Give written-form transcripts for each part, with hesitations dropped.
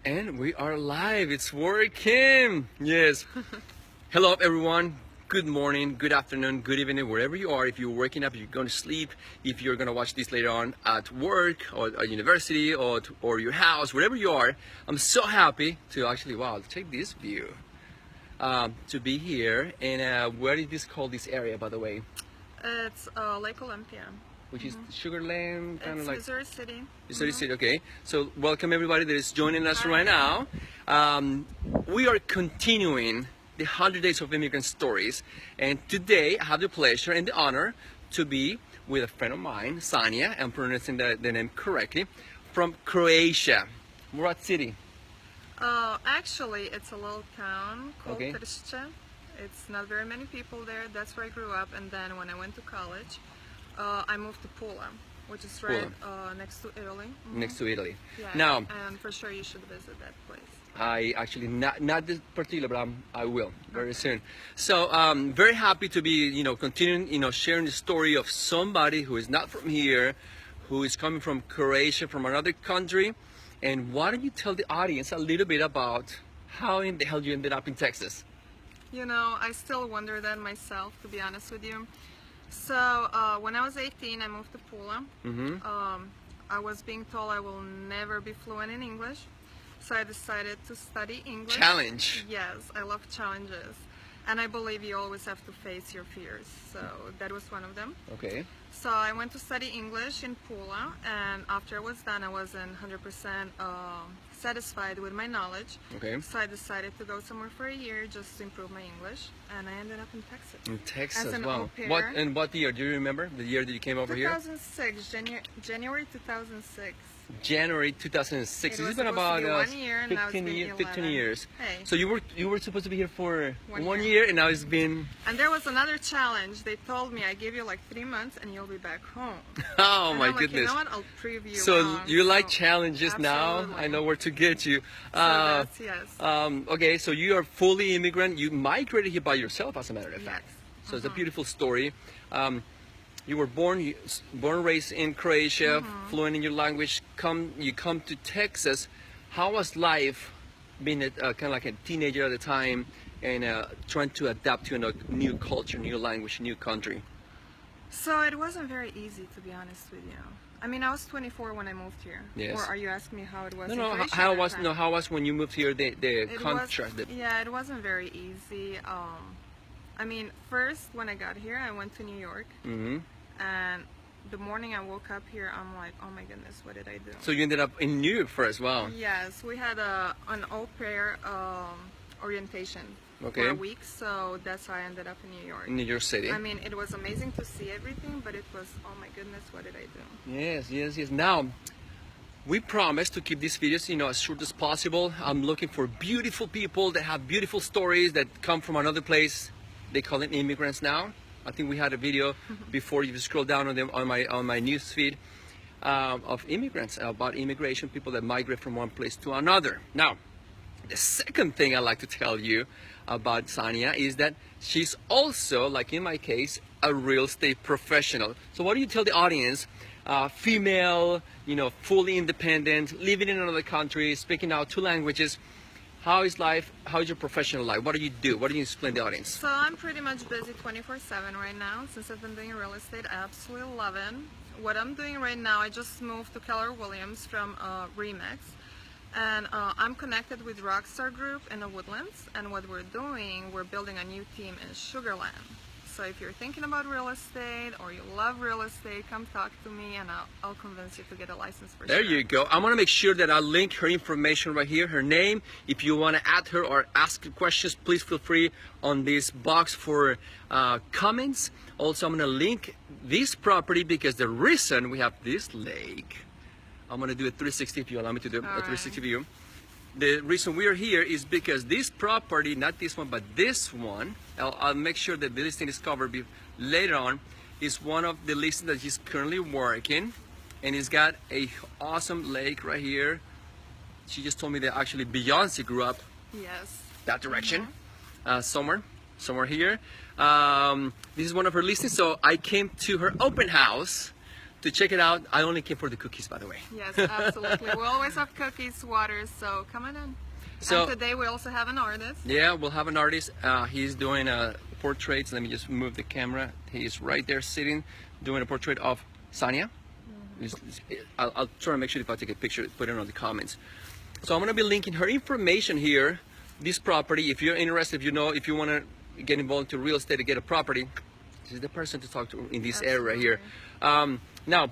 And we are live. It's working. Yes. Hello, everyone. Good morning, good afternoon, good evening, wherever you are. If you're waking up, if you're going to sleep, if you're going to watch this later on at work or at university or your house, wherever you are, I'm so happy to actually, wow, take this view. To be here. And where is this called, this area, by the way? It's Lake Olympia. Which is Sugarland, kind of like Missouri City. Missouri City, okay. So welcome everybody that is joining us right now. We are continuing the 100 Days of Immigrant Stories, and today I have the pleasure and the honor to be with a friend of mine, Sania, I'm pronouncing the name correctly, from Croatia. What city? Actually, it's a little town called Okay. Tršća. It's not very many people there. That's where I grew up, and then when I went to college, I moved to Pula, which is right next to Italy. Next to Italy. Yeah, Now, and for sure you should visit that place. I actually not this particular, but I will very soon. So very happy to be continuing sharing the story of somebody who is not from here, who is coming from Croatia, from another country. And why don't you tell the audience a little bit about how in the hell you ended up in Texas? You know, I still wonder that myself, to be honest with you. So when I was 18, I moved to Pula. I was being told I will never be fluent in English, so I decided to study English. Challenge. Yes, I love challenges, and I believe you always have to face your fears. So that was one of them. Okay. So I went to study English in Pula, and after I was done, I wasn't 100% satisfied with my knowledge. Okay. So I decided to go somewhere for a year just to improve my English, and I ended up in Texas. In Texas, As an wow. au pair. What year? Do you remember the year that you came over here? 2006, January 2006. January 2006. It was It's been supposed to about be 1 year, and now it's been 15 11. years. Hey. So you were supposed to be here for 1 1 year. year, and now it's been And there was another challenge. They told me I give you like 3 months and you'll be back home. oh And my I'm like, goodness. you know what? I'll prove you So wrong. you like So, challenges now? absolutely. I know where to get you. So that's, yes. Okay, so you are fully immigrant. You migrated here by yourself, as a matter of Yes. fact. So it's a beautiful story. You were born and raised in Croatia, fluent in your language. You come to Texas. How was life being kind of like a teenager at the time and trying to adapt to a new culture, new language, new country? So it wasn't very easy, to be honest with you. I mean, I was 24 when I moved here. Yes. Or are you asking me how it was? No, in no. Croatia How at was that time? how was when you moved here? The It contrast. was, yeah, it wasn't very easy. I mean, first when I got here, I went to New York, and the morning I woke up here, I'm like, oh my goodness, what did I do? So you ended up in New York first. Wow. Yes, we had an au pair orientation Okay. for a week, so that's how I ended up in New York. In New York City. I mean, it was amazing to see everything, but it was, oh my goodness, what did I do? Yes, yes, yes. Now, we promise to keep these videos, as short as possible. I'm looking for beautiful people that have beautiful stories that come from another place. They call them immigrants now. I think we had a video before. You scroll down on my news feed of immigrants, about immigration, people that migrate from one place to another. Now, the second thing I like to tell you about Sania is that she's also, like in my case, a real estate professional. So what do you tell the audience? Female, fully independent, living in another country, speaking out 2 languages. How is life? How is your professional life? What do you do? What do you explain to the audience? So I'm pretty much busy 24/7 right now. Since I've been doing real estate, I absolutely love it. What I'm doing right now, I just moved to Keller Williams from Remax, and I'm connected with Rockstar Group in the Woodlands, and what we're doing, we're building a new team in Sugarland. So if you're thinking about real estate or you love real estate, come talk to me and I'll convince you to get a license for There sure. you go. I want to make sure that I link her information right here, her name. If you want to add her or ask her questions, please feel free on this box for comments. Also, I'm going to link this property because the reason we have this lake, I'm going to do a 360 if you allow me to do a 360 view. The reason we are here is because this property, not this one, but this one, I'll make sure that the listing is covered later on, is one of the listings that he's currently working, and he's got a awesome lake right here. She just told me that actually Beyonce grew up Yes. that direction, somewhere here. This is one of her listings, so I came to her open house to check it out. I only came for the cookies, by the way. Yes, absolutely. We always have cookies, water, so come on in. So, and today we also have an artist. Yeah, we'll have an artist. He's doing portraits. Let me just move the camera. He's right there sitting, doing a portrait of Sania. I'll try to make sure if I take a picture, put it on the comments. So I'm going to be linking her information here. This property, if you're interested, if you want to get involved into real estate to get a property, this is the person to talk to in this area here. Now,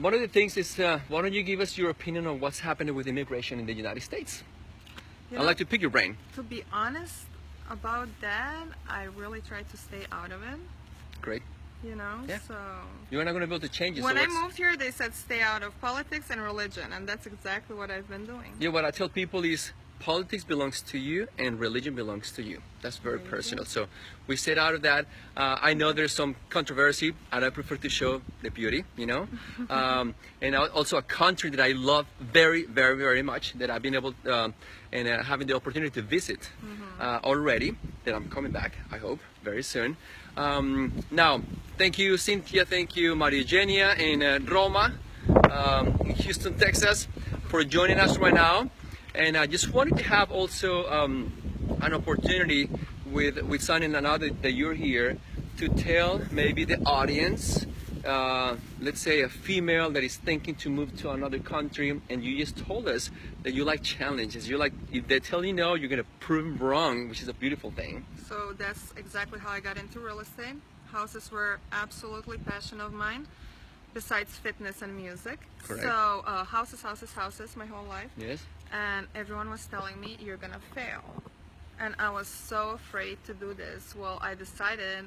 one of the things is, why don't you give us your opinion on what's happening with immigration in the United States? I'd like to pick your brain. To be honest about that, I really try to stay out of it. Great. Yeah. So you're not going to be able to change it. When I moved here, they said stay out of politics and religion, and that's exactly what I've been doing. Yeah, what I tell people is politics belongs to you and religion belongs to you. That's very personal. So we stayed out of that. I know there's some controversy, and I prefer to show the beauty, and also a country that I love very, very, very much, that I've been able and having the opportunity to visit already, that I'm coming back, I hope, very soon. Now, thank you, Cynthia, thank you, Maria Eugenia in Roma, in Houston, Texas, for joining us right now. And I just wanted to have also an opportunity with Sania and now that you're here to tell maybe the audience, let's say a female that is thinking to move to another country, and you just told us that you like challenges. You like, if they tell you no, you're going to prove them wrong, which is a beautiful thing. So that's exactly how I got into real estate. Houses were absolutely passion of mine, besides fitness and music. Correct. So houses my whole life. Yes. And everyone was telling me, you're gonna fail. And I was so afraid to do this. Well, I decided,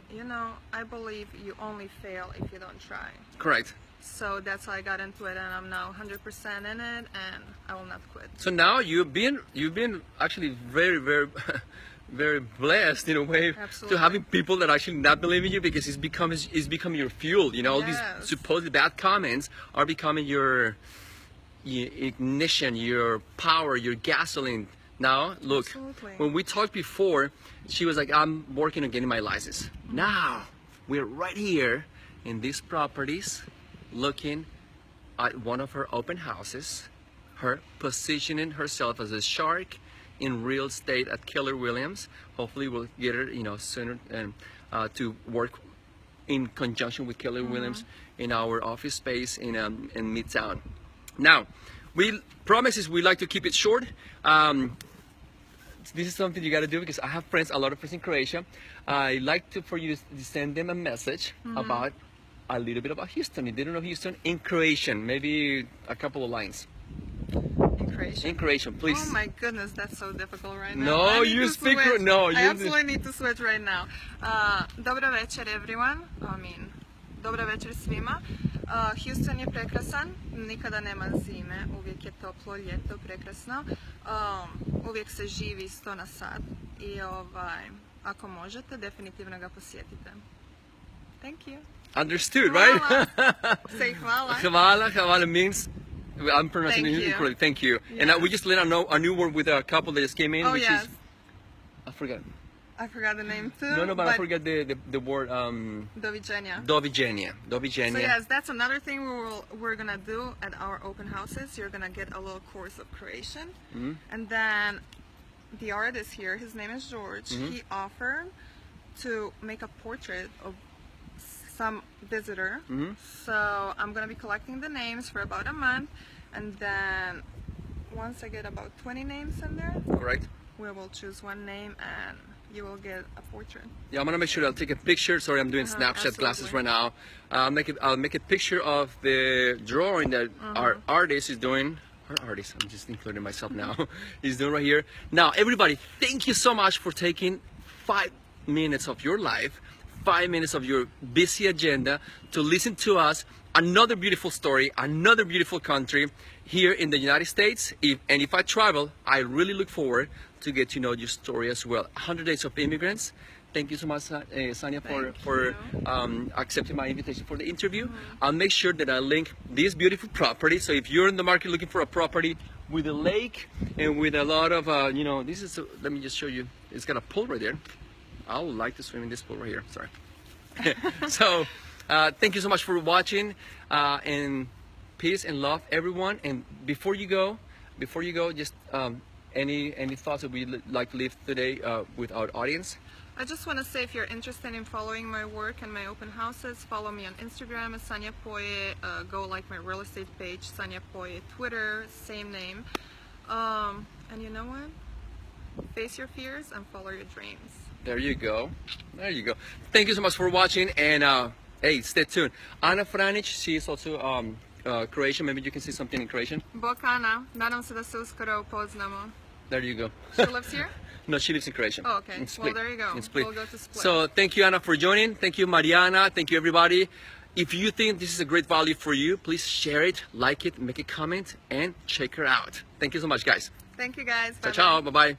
I believe you only fail if you don't try. Correct. So that's how I got into it, and I'm now 100% in it, and I will not quit. So now you've been actually very, very, very blessed in a way. Absolutely. To having people that actually not believe in you, because it's becoming your fuel. All these supposedly bad comments are becoming your ignition, your power, your gasoline. Now, look, when we talked before, she was like, I'm working on getting my license. Now, we're right here in these properties, looking at one of her open houses, her positioning herself as a shark in real estate at Keller Williams. Hopefully we'll get her, sooner and to work in conjunction with Keller Williams in our office space in Midtown. Now, we promises we like to keep it short. This is something you got to do, because I have a lot of friends in Croatia. I like for you to send them a message about a little bit about Houston. If they don't know Houston, in Croatian, maybe a couple of lines. In Croatian? In Croatian, please. Oh my goodness, that's so difficult right now. No, you speak. No, you. I absolutely need to switch right now. Dobro večer, everyone. Dobro večer svima. Houston je prekrasan, nikada nema zime, uvijek je toplo, ljeto, prekrasno, uvijek se živi 100 na sat i ako možete, definitivno ga posjetite. Thank you. Understood, hvala. Right? Say hvala. Hvala means, I'm pronouncing it correctly. Thank you. Yeah. And we just let a new word with a couple that just came in, which is, I forgot the name too. No, but I forgot the word. Doviđenja. Doviđenja. So yes, that's another thing we're gonna do at our open houses. You're gonna get a little course of Croatian, and then the artist here, his name is George. He offered to make a portrait of some visitor. So I'm gonna be collecting the names for about a month, and then once I get about 20 names in there, correct, we will choose one name and you will get a portrait. Yeah, I'm gonna make sure I'll take a picture. Sorry, I'm doing Snapchat glasses right now. I'll make a picture of the drawing that our artist is doing. Our artist, I'm just including myself now. He's doing right here. Now, everybody, thank you so much for taking 5 minutes of your life, 5 minutes of your busy agenda to listen to us. Another beautiful story, another beautiful country here in the United States. If I travel, I really look forward to get to know your story as well. 100 Days of Immigrants. Thank you so much, Sania, for accepting my invitation for the interview. I'll make sure that I link this beautiful property. So if you're in the market looking for a property with a lake and with a lot of, this is, let me just show you. It's got a pool right there. I would like to swim in this pool right here. Sorry. So Thank you so much for watching, and peace and love, everyone. And before you go, just any thoughts that we'd like to leave today with our audience? I just want to say, if you're interested in following my work and my open houses, follow me on Instagram, Sanya Poye. Go like my real estate page, Sanya Poye. Twitter, same name. And you know what? Face your fears and follow your dreams. There you go. There you go. Thank you so much for watching, and hey, stay tuned. Ana Franic, she is also Croatian. Maybe you can see something in Croatian. Bokana, nadam se da se uskoro upoznamo. There you go. She lives here? No, she lives in Croatia. Oh, okay. In Split. Well, there you go. In Split. We'll go to Split. So thank you, Anna, for joining. Thank you, Mariana. Thank you, everybody. If you think this is a great value for you, please share it, like it, make a comment, and check her out. Thank you so much, guys. Thank you, guys. Ciao, ciao. Bye-bye. Bye-bye.